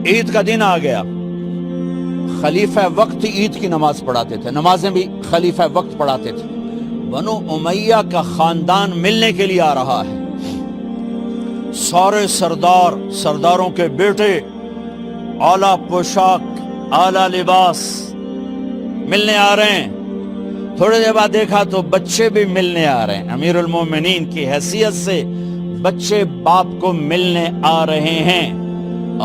عید کا دن آ گیا، خلیفہ وقت عید کی نماز پڑھاتے تھے، نمازیں بھی خلیفہ وقت پڑھاتے تھے۔ بنو امیہ کا خاندان ملنے کے لیے آ رہا ہے، سارے سرداروں کے بیٹے اعلیٰ پوشاک اعلیٰ لباس ملنے آ رہے ہیں۔ تھوڑے دیر بعد دیکھا تو بچے بھی ملنے آ رہے ہیں، امیر المومنین کی حیثیت سے بچے باپ کو ملنے آ رہے ہیں،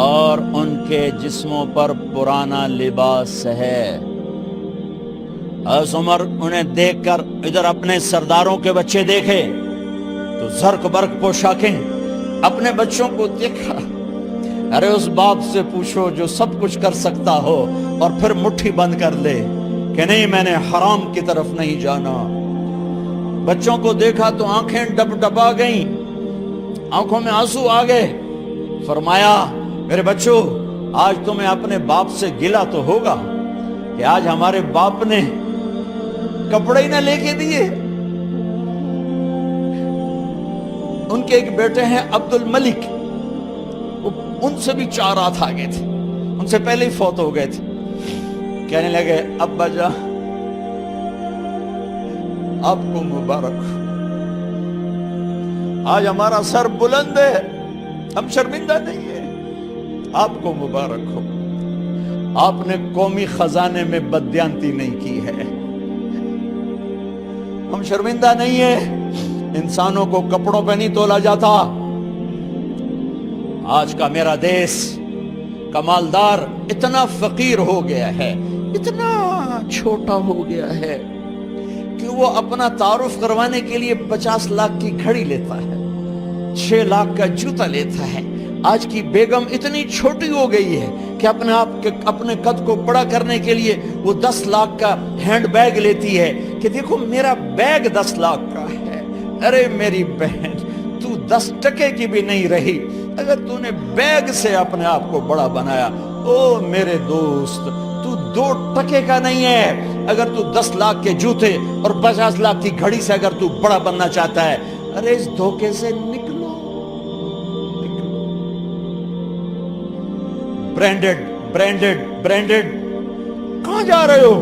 اور ان کے جسموں پر پرانا لباس ہے۔ حضرت عمر انہیں دیکھ کر ادھر اپنے سرداروں کے بچے دیکھے تو زرق برق پوشاکیں، اپنے بچوں کو دیکھا۔ ارے اس باپ سے پوچھو جو سب کچھ کر سکتا ہو اور پھر مٹھی بند کر لے کہ نہیں میں نے حرام کی طرف نہیں جانا۔ بچوں کو دیکھا تو آنکھیں ڈب ڈبا گئیں، آنکھوں میں آنسو آ گئے۔ فرمایا میرے بچوں، آج تمہیں اپنے باپ سے گلہ تو ہوگا کہ آج ہمارے باپ نے کپڑے ہی نہ لے کے دیے۔ ان کے ایک بیٹے ہیں عبد الملک، ان سے بھی 4 ہاتھ آگے تھے، ان سے پہلے ہی فوت ہو گئے تھے۔ کہنے لگے ابا جان آپ کو مبارک ہو، آج ہمارا سر بلند ہے، ہم شرمندہ نہیں ہیں، آپ کو مبارک ہو، آپ نے قومی خزانے میں بددیانتی نہیں کی ہے، ہم شرمندہ نہیں ہیں۔ انسانوں کو کپڑوں پہ نہیں تولا جاتا۔ آج کا میرا دیس کا مالدار اتنا فقیر ہو گیا ہے، اتنا چھوٹا ہو گیا ہے کہ وہ اپنا تعارف کروانے کے لیے 50 لاکھ کی گھڑی لیتا ہے، 6 لاکھ کا جوتا لیتا ہے۔ آج کی بیگم اتنی چھوٹی ہو گئی ہے کہ اپنے قد کو بڑا کرنے کے لیے وہ 10 لاکھ کا ہینڈ بیگ لیتی ہے کہ دیکھو میرا بیگ 10 لاکھ کا ہے۔ ارے میری بہن، تو 10 ٹکے کی بھی نہیں رہی اگر تو نے بیگ سے اپنے آپ کو بڑا بنایا۔ او میرے دوست، تو 2 ٹکے کا نہیں ہے اگر تو 10 لاکھ کے جوتے اور 50 لاکھ کی گھڑی سے اگر تو بڑا بننا چاہتا ہے۔ ارے اس دھوکے سے نکلو۔ برینڈڈ کہاں جا رہے ہو؟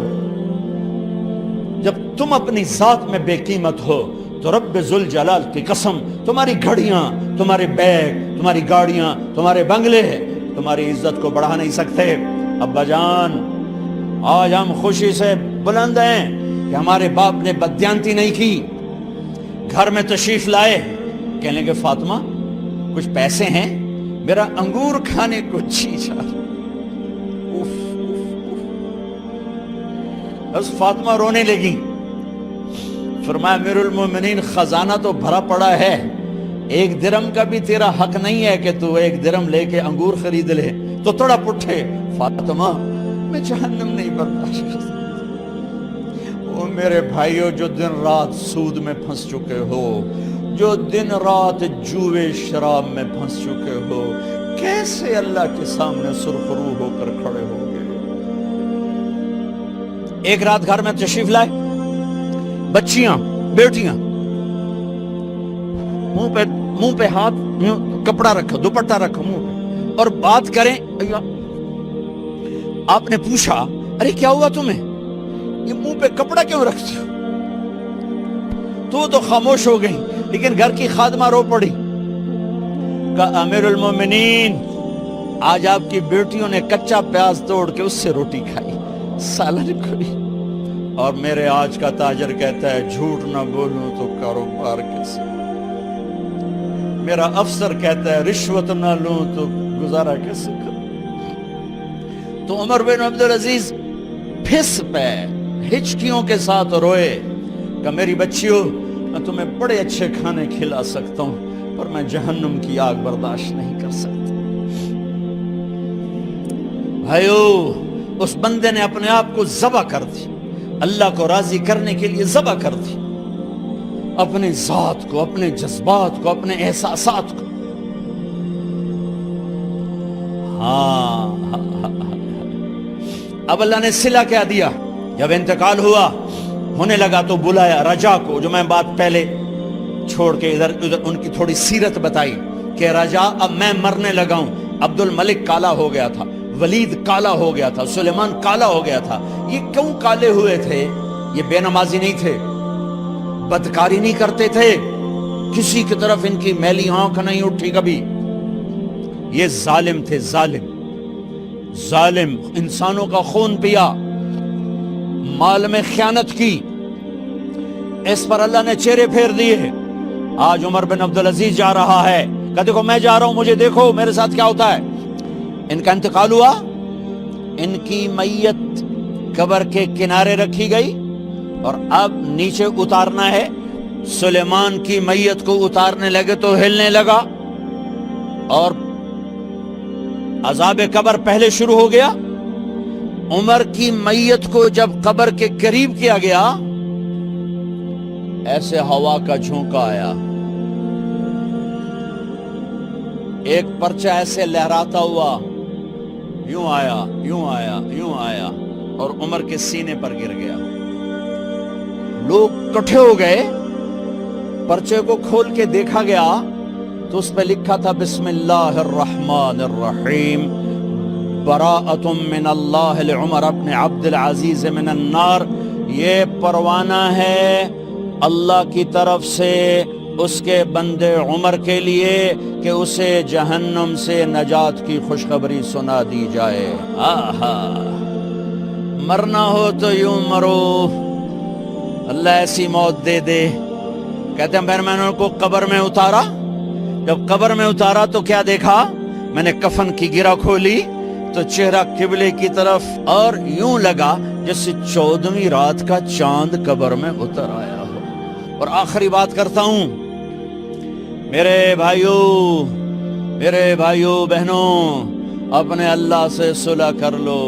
جب تم اپنی ذات میں بے قیمت ہو تو رب ذوالجلال کی قسم تمہاری گھڑیاں، تمہارے بیگ، تمہاری گاڑیاں، تمہارے بنگلے تمہاری عزت کو بڑھا نہیں سکتے۔ ابا جان، آج ہم خوشی سے بلند ہیں کہ ہمارے باپ نے بددیانتی نہیں کی۔ گھر میں تشریف لائے، کہنے لگے فاطمہ کچھ پیسے ہیں، میرا انگور کھانے کو جی چاہ رہا۔ بس فاطمہ رونے لگی۔ فرمایا امیر المومنین خزانہ تو بھرا پڑا ہے، 1 درہم کا بھی تیرا حق نہیں ہے کہ تو 1 درہم لے کے انگور خرید لے۔ تو تڑپ اٹھے، فاطمہ میں جہنم نہیں برداشت کر سکتا۔ وہ میرے بھائیوں جو دن رات سود میں پھنس چکے ہو، جو دن رات جوے شراب میں پھنس چکے ہو، کیسے اللہ کے سامنے سرخرو ہو کر کھڑے ہو گئے؟ ایک رات گھر میں تشریف لائے، بچیاں بیٹیاں، منہ پہ ہاتھ، کپڑا رکھا، دوپٹہ رکھا منہ پہ، اور بات کریں۔ آپ نے پوچھا ارے کیا ہوا تمہیں، یہ منہ پہ کپڑا کیوں رکھتے ہو؟ تو خاموش ہو گئی، لیکن گھر کی خادمہ رو پڑی۔ کہا امیر المومنین آج آپ کی بیٹیوں نے کچا پیاز توڑ کے اس سے روٹی کھائی، سالن کھائی، اور میرے آج کا تاجر کہتا ہے جھوٹ نہ بولوں تو کاروبار کیسے، میرا افسر کہتا ہے رشوت نہ لوں تو گزارا کیسے کروں۔ تو عمر بن عبدالعزیز پھس پہ ہچکیوں کے ساتھ روئے کہ میری بچیوں میں تمہیں بڑے اچھے کھانے کھلا سکتا ہوں پر میں جہنم کی آگ برداشت نہیں کر سکتا۔ بھائیو، اس بندے نے اپنے آپ کو ذبح کر دی، اللہ کو راضی کرنے کے لیے ذبح کر دی، اپنے ذات کو، اپنے جذبات کو، اپنے احساسات کو۔ اب اللہ نے صلہ کیا دیا، جب انتقال ہونے لگا تو بلایا رجا کو، جو میں بات پہلے چھوڑ کے ادھر ان کی تھوڑی سیرت بتائی کہ رجا اب میں مرنے لگا ہوں، عبد الملک کالا ہو گیا تھا، ولید کالا ہو گیا تھا، سلیمان کالا ہو گیا تھا. یہ کیوں کالے ہوئے تھے؟ یہ بے نمازی نہیں تھے، بدکاری نہیں کرتے تھے، کسی کی طرف ان کی میلی آنکھ نہیں اٹھی کبھی. یہ ظالم تھے، ظالم انسانوں کا خون پیا، مال میں خیانت کی. اس پر اللہ نے چہرے پھیر دیے. آج عمر بن عبدالعزیز جا رہا ہے، کہا دیکھو میں جا رہا ہوں، مجھے دیکھو میرے ساتھ کیا ہوتا ہے. ان کا انتقال ہوا، ان کی میت قبر کے کنارے رکھی گئی اور اب نیچے اتارنا ہے. سلیمان کی میت کو اتارنے لگے تو ہلنے لگا اور عذاب قبر پہلے شروع ہو گیا. عمر کی میت کو جب قبر کے قریب کیا گیا، ایسے ہوا کا جھونکا آیا، ایک پرچہ ایسے لہراتا ہوا یوں آیا، یوں آیا، یوں آیا اور عمر کے سینے پر گر گیا. لوگ اکٹھے ہو گئے، پرچے کو کھول کے دیکھا گیا تو اس پہ لکھا تھا بسم اللہ الرحمن الرحیم براءۃ من اللہ لعمر بن عبد العزیز من النار. یہ پروانہ ہے اللہ کی طرف سے اس کے بندے عمر کے لیے کہ اسے جہنم سے نجات کی خوشخبری سنا دی جائے. آہا، مرنا ہو تو یوں مرو، اللہ ایسی موت دے دے. کہتے ہیں میں نے ان کو قبر میں اتارا، جب قبر میں اتارا تو کیا دیکھا؟ میں نے کفن کی گرہ کھولی تو چہرہ قبلے کی طرف اور یوں لگا جیسے 14ویں رات کا چاند قبر میں اتر آیا ہو. اور آخری بات کرتا ہوں، میرے بھائیوں بہنوں، اپنے اللہ سے صلح کر لو.